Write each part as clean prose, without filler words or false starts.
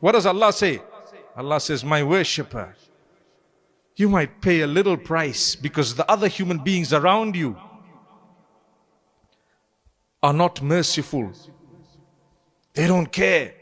What does Allah say? Allah says, my worshipper, you might pay a little price because the other human beings around you are not merciful. They don't care.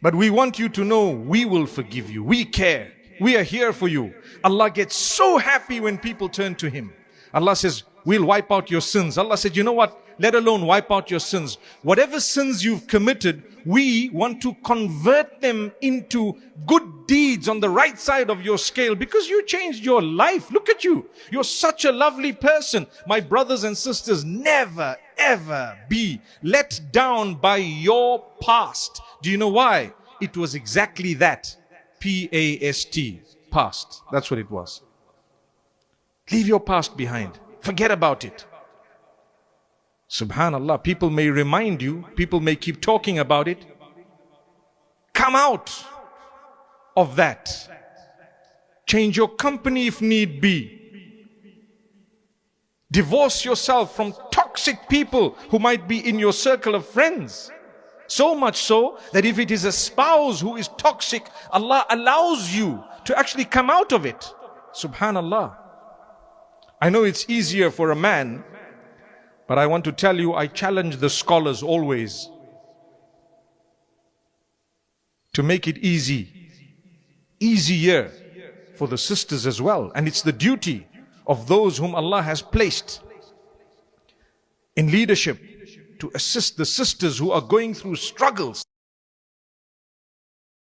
But we want you to know we will forgive you. We care. We are here for you. Allah gets so happy when people turn to Him. Allah says, we'll wipe out your sins. Allah said, you know what? Let alone wipe out your sins. Whatever sins you've committed, we want to convert them into good deeds on the right side of your scale because you changed your life. Look at you. You're such a lovely person. My brothers and sisters, never ever be let down by your past. Do you know why? It was exactly that. P-A-S-T. Past. That's what it was. Leave your past behind. Forget about it. Subhanallah, people may remind you, people may keep talking about it. Come out of that. Change your company if need be. Divorce yourself from toxic people who might be in your circle of friends. So much so that if it is a spouse who is toxic, Allah allows you to actually come out of it. Subhanallah. I know it's easier for a man, but I want to tell you, I challenge the scholars always to make it easier for the sisters as well. And it's the duty of those whom Allah has placed in leadership to assist the sisters who are going through struggles.